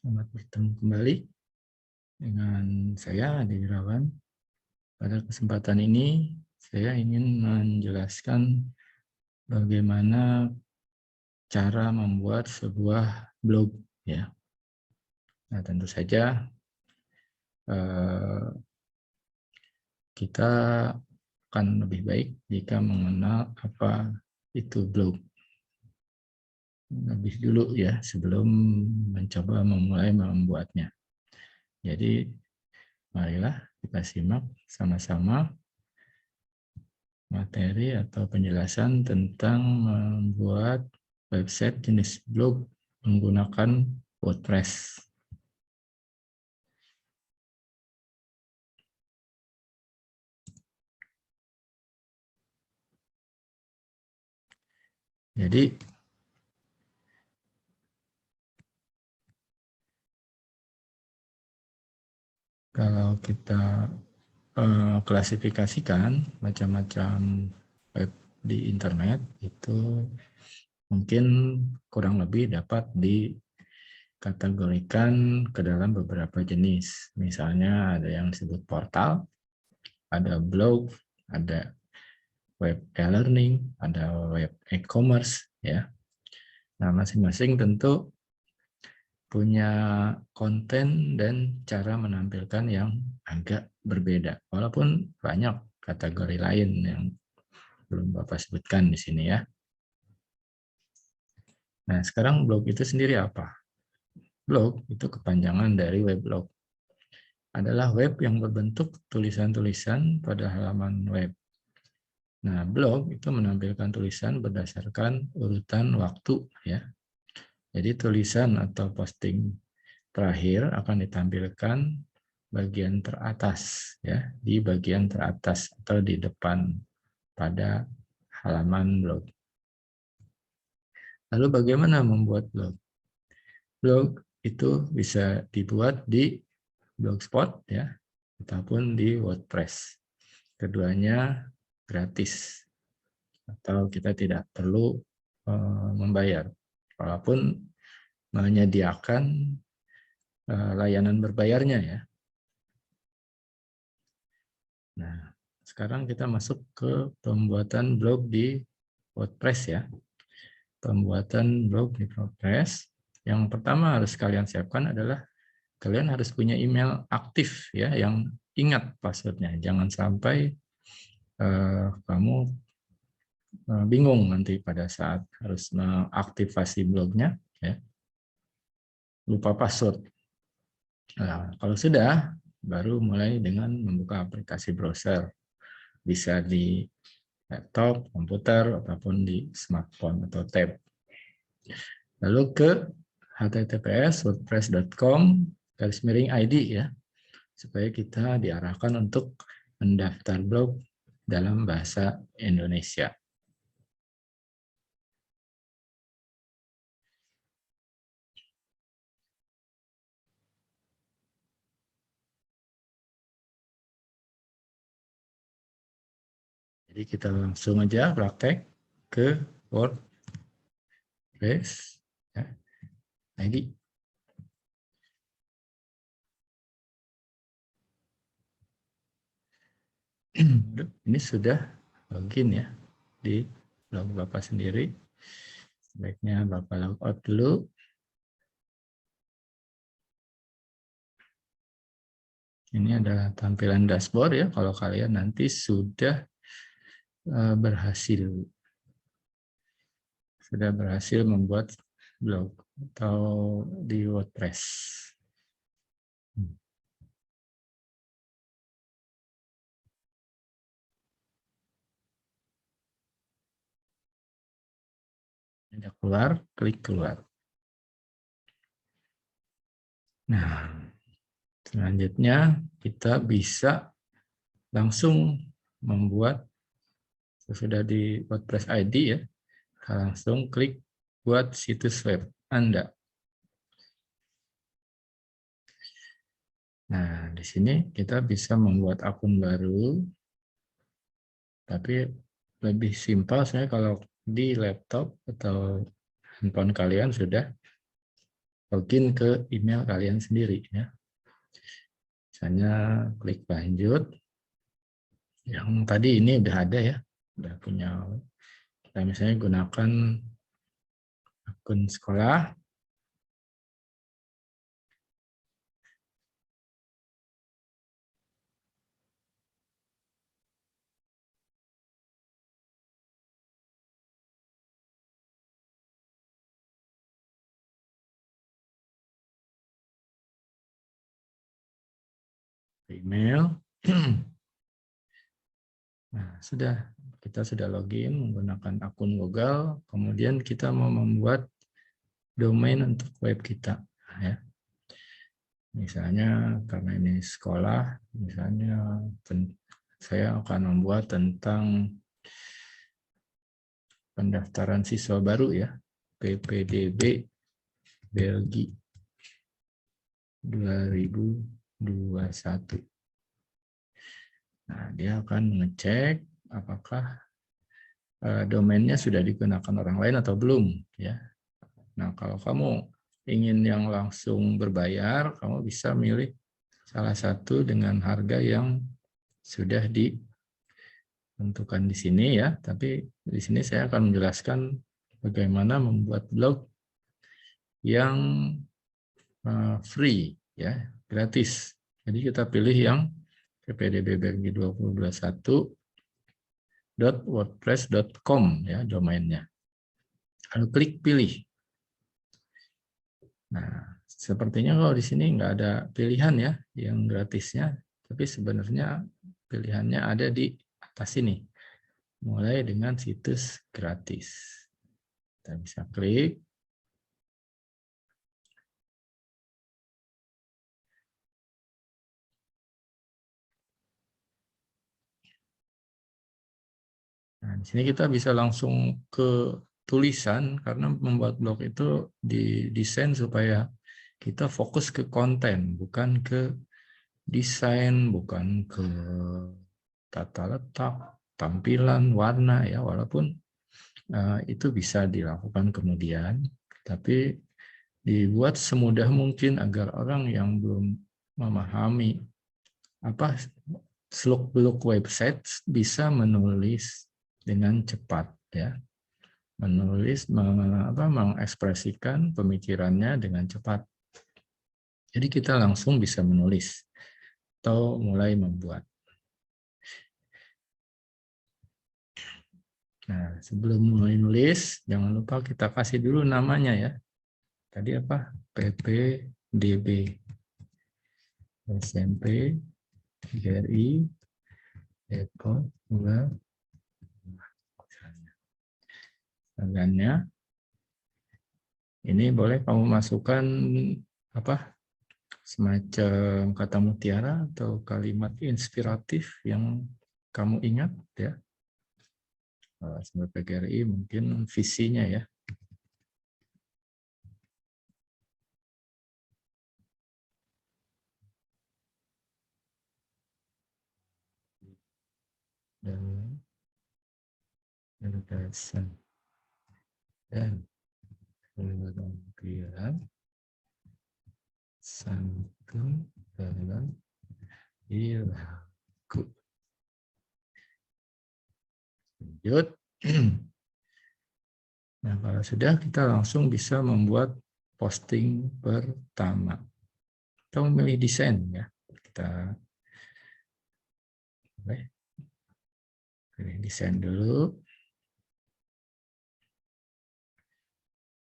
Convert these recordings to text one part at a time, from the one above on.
Selamat bertemu kembali dengan saya, Adi Irawan. Pada kesempatan ini, saya ingin menjelaskan bagaimana cara membuat sebuah blog. Ya. Nah, tentu saja kita akan lebih baik jika mengenal apa itu blog lebih dulu ya sebelum mencoba memulai membuatnya. Jadi, marilah kita simak sama-sama materi atau penjelasan tentang membuat website jenis blog menggunakan WordPress. Jadi, kalau kita klasifikasikan macam-macam web di internet, itu mungkin kurang lebih dapat dikategorikan ke dalam beberapa jenis. Misalnya ada yang disebut portal, ada blog, ada web e-learning, ada web e-commerce, ya. Nah, masing-masing tentu punya konten dan cara menampilkan yang agak berbeda. Walaupun banyak kategori lain yang belum Bapak sebutkan di sini ya. Nah, sekarang blog itu sendiri apa? Blog itu kepanjangan dari weblog. Adalah web yang berbentuk tulisan-tulisan pada halaman web. Nah, blog itu menampilkan tulisan berdasarkan urutan waktu ya. Jadi tulisan atau posting terakhir akan ditampilkan bagian teratas ya, di bagian teratas atau di depan pada halaman blog. Lalu bagaimana membuat blog? Blog itu bisa dibuat di Blogspot ya, ataupun di WordPress. Keduanya gratis atau kita tidak perlu membayar. Walaupun menyediakan layanan berbayarnya ya. Nah, sekarang kita masuk ke pembuatan blog di WordPress ya. Pembuatan blog di WordPress. Yang pertama harus kalian siapkan adalah kalian harus punya email aktif ya, yang ingat passwordnya. Jangan sampai kamu bingung nanti pada saat harus mengaktifasi blognya, ya, lupa password. Nah, kalau sudah, baru mulai dengan membuka aplikasi browser. Bisa di laptop, komputer, ataupun di smartphone atau tab. Lalu ke https://wordpress.com/id ya, supaya kita diarahkan untuk mendaftar blog dalam bahasa Indonesia. Jadi kita langsung aja praktek ke WordPress ya, ID. Ini sudah login ya di blog Bapak sendiri. Sebaiknya Bapak logout dulu. Ini adalah tampilan dashboard ya, kalau kalian nanti sudah berhasil membuat blog atau di WordPress. Ada keluar, klik keluar. Nah, selanjutnya kita bisa langsung membuat, sesudah di WordPress ID ya, langsung klik buat situs web Anda. Nah, di sini kita bisa membuat akun baru, tapi lebih simpel saya kalau di laptop atau handphone kalian sudah login ke email kalian sendiri ya. Misalnya klik lanjut. Yang tadi ini udah ada ya, udah punya. Kita misalnya gunakan akun sekolah. Email. Nah, kita sudah login menggunakan akun Google, kemudian kita mau membuat domain untuk web kita ya. Misalnya karena ini sekolah, misalnya saya akan membuat tentang pendaftaran siswa baru ya, PPDB Belgi 2021. Nah, dia akan mengecek apakah domainnya sudah digunakan orang lain atau belum ya. Nah, kalau kamu ingin yang langsung berbayar, kamu bisa milih salah satu dengan harga yang sudah ditentukan di sini ya. Tapi di sini saya akan menjelaskan bagaimana membuat blog yang free ya, gratis. Jadi kita pilih yang ppdb2021.wordpress.com ya domainnya. Lalu klik pilih. Nah, sepertinya kalau di sini nggak ada pilihan ya yang gratisnya, tapi sebenarnya pilihannya ada di atas ini. Mulai dengan situs gratis. Kita bisa klik. Nah, di sini kita bisa langsung ke tulisan karena membuat blog itu didesain supaya kita fokus ke konten, bukan ke desain, bukan ke tata letak, tampilan, warna ya, walaupun itu bisa dilakukan kemudian, tapi dibuat semudah mungkin agar orang yang belum memahami apa seluk-beluk website bisa menulis dengan cepat ya, menulis mengekspresikan pemikirannya dengan cepat. Jadi kita langsung bisa menulis atau mulai membuat. Nah, sebelum mulai nulis, jangan lupa kita kasih dulu namanya ya. Tadi apa? PPDB SMP GRI Depok 2. Bagiannya ini boleh kamu masukkan apa? Semacam kata mutiara atau kalimat inspiratif yang kamu ingat ya. Sebagai PGRI mungkin visinya ya. Dan gagasan dan kemudian santun dalam perilaku. Lanjut. Nah, kalau sudah, kita langsung bisa membuat posting pertama. Kita memilih desain ya. Kita pilih desain dulu.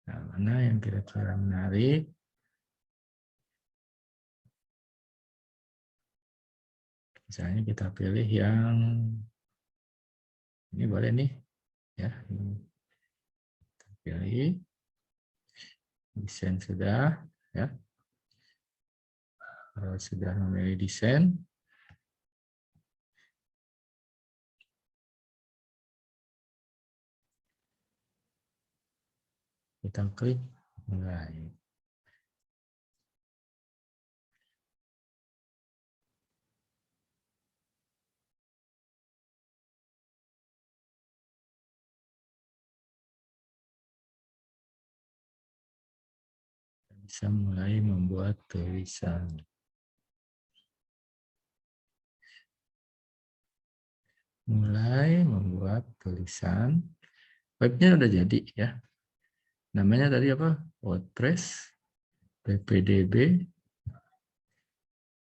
Nah, mana yang kira-kira menarik? Misalnya kita pilih yang ini boleh nih ya. Kita pilih desain sudah ya. Kalau sudah memilih desain, kita klik mulai. bisa mulai membuat tulisan. Mulai membuat tulisan. Webnya udah jadi ya. Namanya tadi apa? WordPress, ppdb,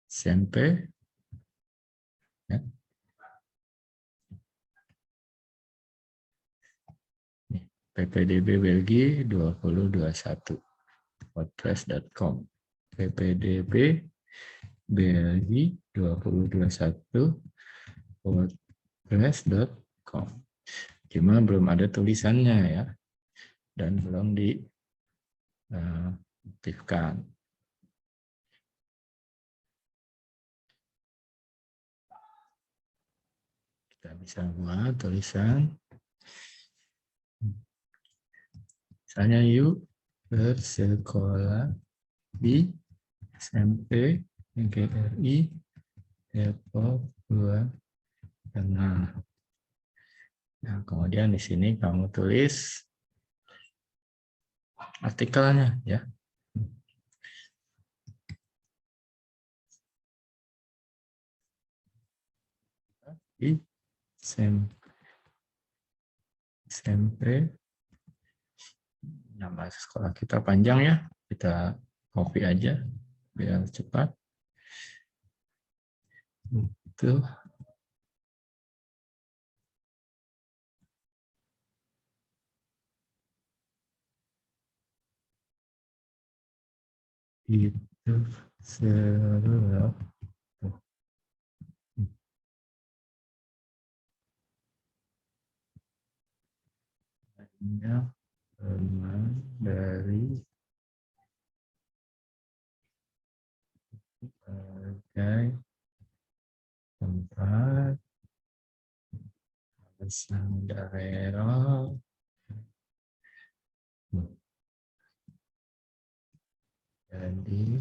SMP, ya. ppdb Belgi 2021, wordpress.com. ppdb Belgi 2021, wordpress.com. Cuma belum ada tulisannya ya, dan belum diaktifkan. Kita bisa buat tulisan. Misalnya yuk bersekolah di SMP NGRI Depok 2 Tengah. Nah, kemudian di sini kamu tulis artikelnya ya. Di SMP, nama sekolah kita panjang ya, kita copy aja biar cepat. Itu seru. Banyak teman dari berbagai tempat asal daerah jadi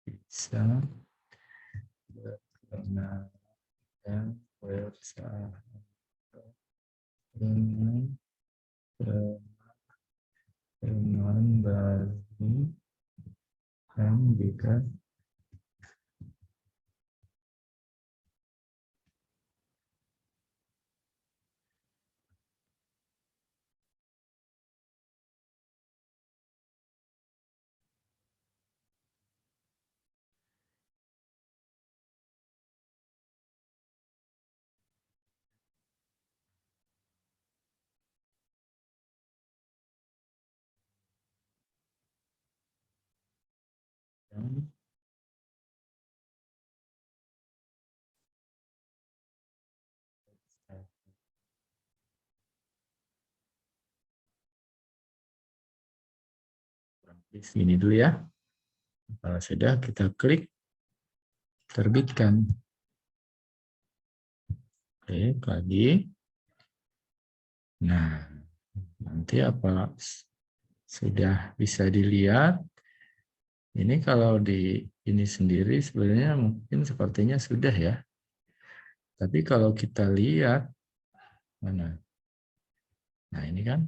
bisa berkenalan dan bersama dengan teman baru yang juga yang di sini dulu ya. Kalau sudah kita klik terbitkan. Klik lagi. Nah, nanti apa sudah bisa dilihat. Ini kalau di ini sendiri sebenarnya mungkin sepertinya sudah ya. Tapi kalau kita lihat mana? Nah, ini kan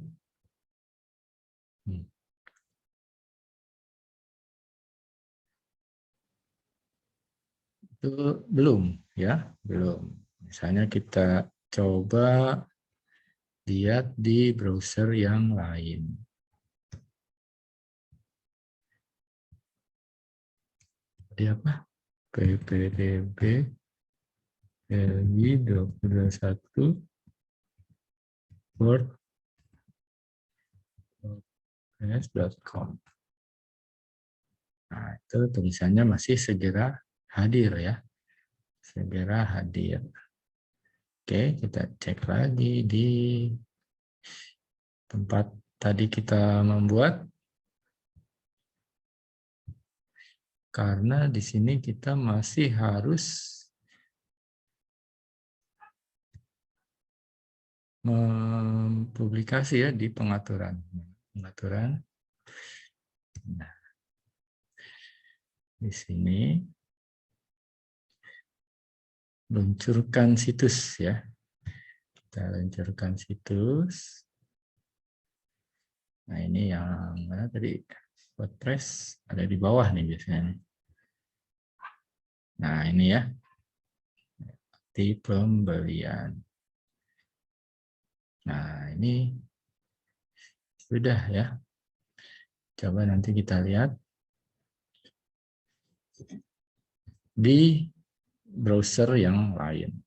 itu belum ya, belum. Misalnya kita coba lihat di browser yang lain. Di apa? ppdb Belgi 2021 wordpress.com. Nah, itu tulisannya masih segera hadir ya. Segera hadir. Oke, kita cek lagi di tempat tadi kita membuat. Karena di sini kita masih harus mempublikasi ya di pengaturan. Pengaturan. Nah, di sini luncurkan situs ya. Kita Kita luncurkan situs. Nah, ini yang mana tadi? WordPress ada di bawah nih biasanya. Nah, ini ya. Di pembelian. Nah, ini sudah ya. Coba nanti kita lihat di browser yang lain.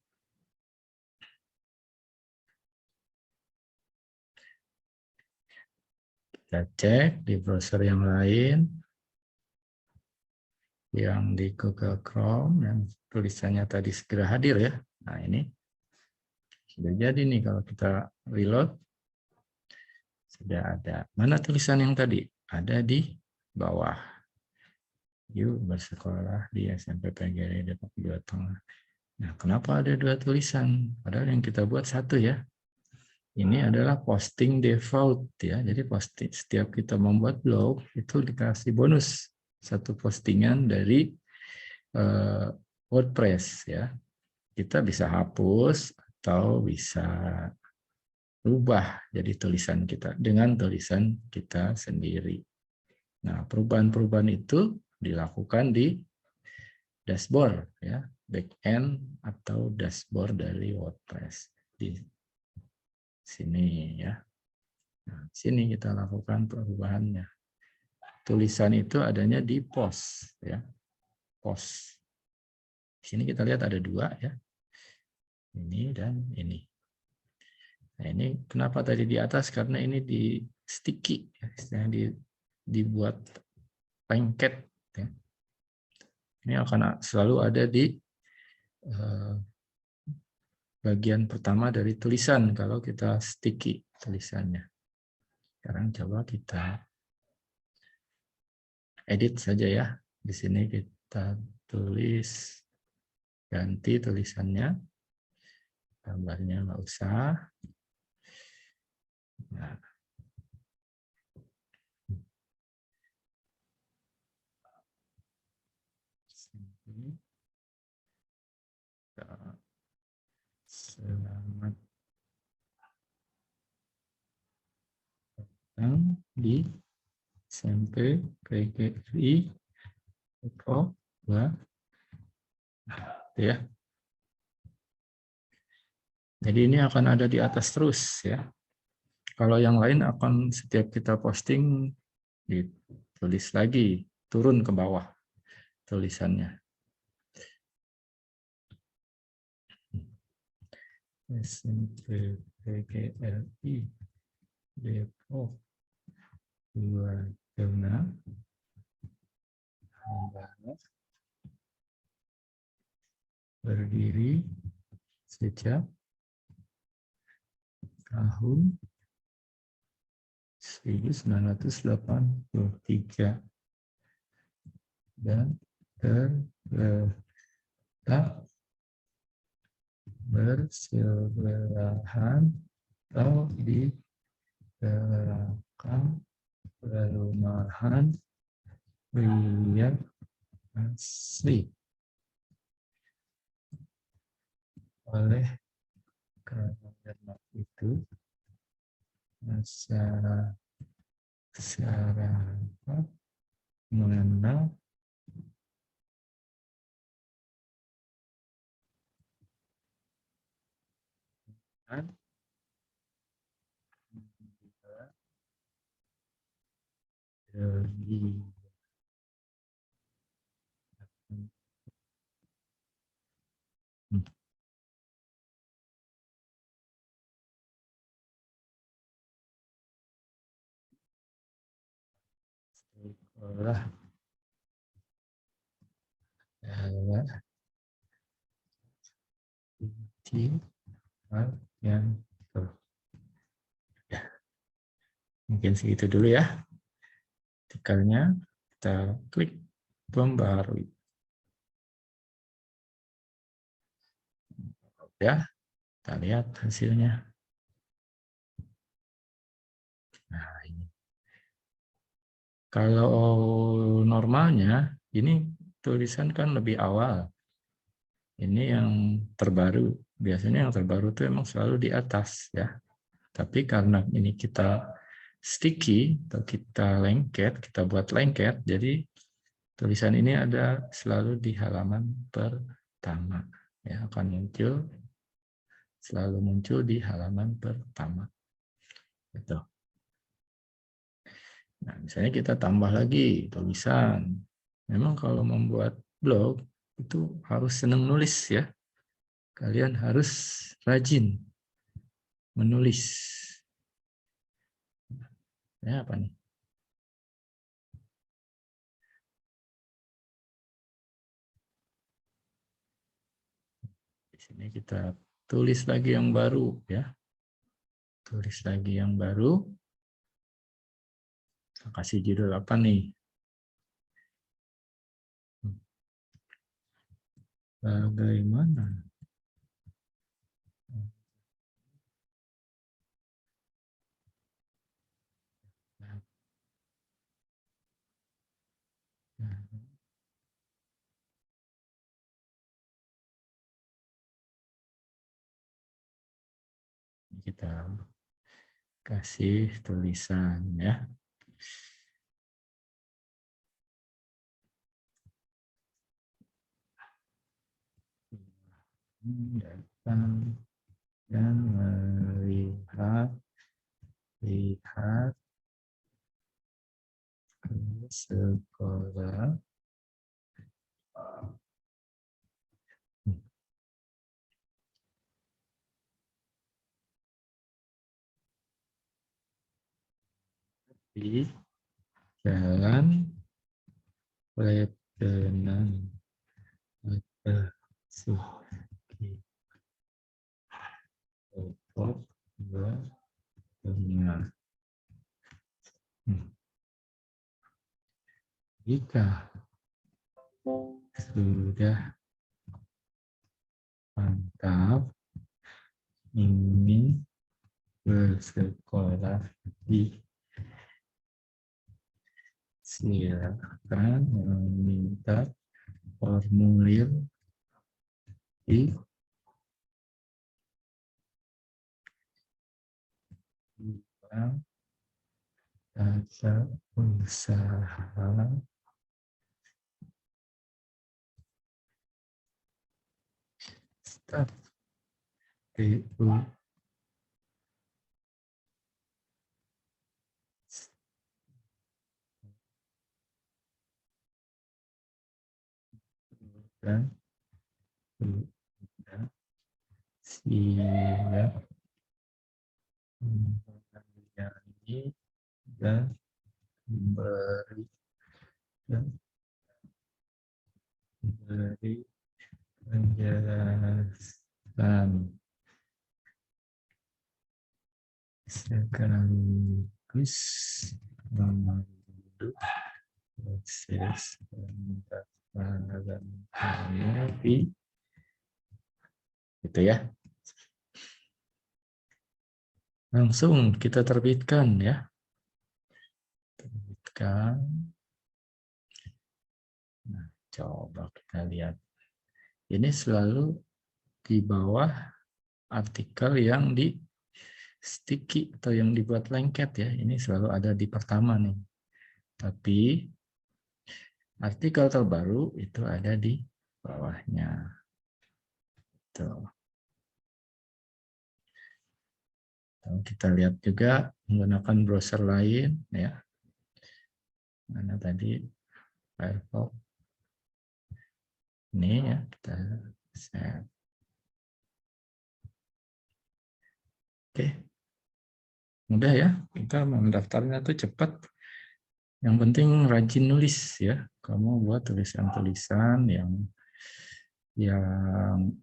Kita cek di browser yang lain, yang di Google Chrome, yang tulisannya tadi segera hadir ya. Nah, ini sudah jadi nih kalau kita reload. Sudah ada. Mana tulisan yang tadi? Ada di bawah. Yuk bersekolah di SMP PGRI Depok Jawa Tengah. Nah, kenapa ada dua tulisan? Padahal yang kita buat satu ya. Ini adalah posting default ya. Jadi posting setiap kita membuat blog itu dikasih bonus satu postingan dari WordPress ya. Kita bisa hapus atau bisa rubah jadi tulisan kita dengan tulisan kita sendiri. Nah, perubahan-perubahan itu dilakukan di dashboard ya, backend atau dashboard dari WordPress di sini ya. Nah, sini kita lakukan perubahannya. Tulisan itu adanya di post ya. Post. Di sini kita lihat ada dua ya. Ini dan ini. Nah, ini kenapa tadi di atas? Karena ini di sticky ya, istilahnya dibuat lengket ya. Ini akan selalu ada di bagian pertama dari tulisan kalau kita sticky tulisannya. Sekarang coba kita edit saja ya. Di sini kita tulis, ganti tulisannya, gambarnya nggak usah. Nah. Selamat datang di SMP PGRI Depok ya. Jadi ini akan ada di atas terus ya. Kalau yang lain akan setiap kita posting ditulis lagi, turun ke bawah tulisannya. SMP PGRI Depok 2 Tengah berdiri sejak tahun 1983 dan terletak bersebelahan atau di belakang perumahan pria asli. Oleh karena itu masyarakat mengenal sekolah adalah kunci yang ya, mungkin segitu dulu ya. Artikelnya kita klik pembaharui. Ya, kita lihat hasilnya. Nah, ini. Kalau normalnya ini tulisan kan lebih awal. Ini yang terbaru. Biasanya yang terbaru itu emang selalu di atas ya. Tapi karena ini kita sticky atau kita lengket, kita buat lengket, jadi tulisan ini ada selalu di halaman pertama. Ya, akan muncul, selalu muncul di halaman pertama. Gitu. Nah, misalnya kita tambah lagi tulisan. Memang kalau membuat blog itu harus senang nulis ya. Kalian harus rajin menulis. Ya, apa nih? Di sini kita tulis lagi yang baru ya. Tulis lagi yang baru. Kita kasih judul apa nih? Bagaimana? Kita kasih tulisan ya. Datang dan melihat ke sekolah. Di jalan Lebanon Suki Depok Jawa Tengah. Jika sudah mantap ingin bersekolah di silakan meminta formulir di bank dasar usaha staf PU dan sudah siap menyanyi dan beri penjelasan sekaligus memandu proses pendaftaran kami gitu ya. Langsung kita terbitkan ya. Terbitkan. Nah, coba kita lihat. Ini selalu di bawah artikel yang di sticky atau yang dibuat lengket ya. Ini selalu ada di pertama nih. Tapi artikel terbaru itu ada di bawahnya. Tuh. Kita lihat juga menggunakan browser lain ya. Mana tadi Firefox. Ini ya kita set. Oke. Mudah ya. Kita mendaftarnya tuh cepat. Yang penting rajin nulis ya. Kamu buat tulisan-tulisan yang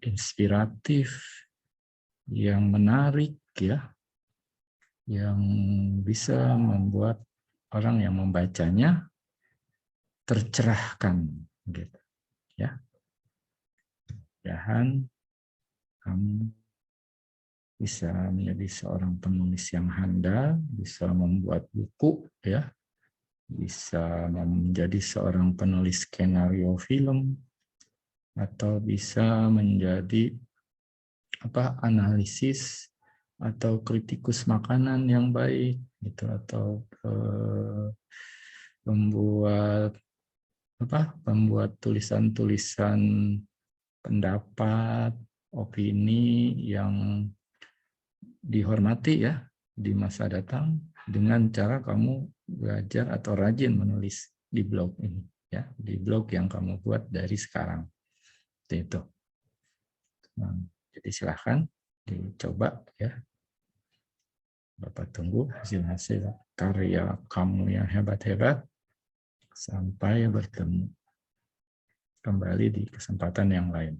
inspiratif, yang menarik ya, yang bisa membuat orang yang membacanya tercerahkan gitu ya. Mudah-mudahan kamu bisa menjadi seorang penulis yang handal, bisa membuat buku ya, bisa menjadi seorang penulis skenario film, atau bisa menjadi analisis atau kritikus makanan yang baik gitu, atau membuat tulisan-tulisan pendapat, opini yang dihormati ya di masa datang dengan cara kamu belajar atau rajin menulis di blog ini ya, di blog yang kamu buat dari sekarang. Seperti itu. Nah, jadi silahkan dicoba ya. Bapak tunggu hasil-hasil karya kamu yang hebat-hebat. Sampai bertemu kembali di kesempatan yang lain.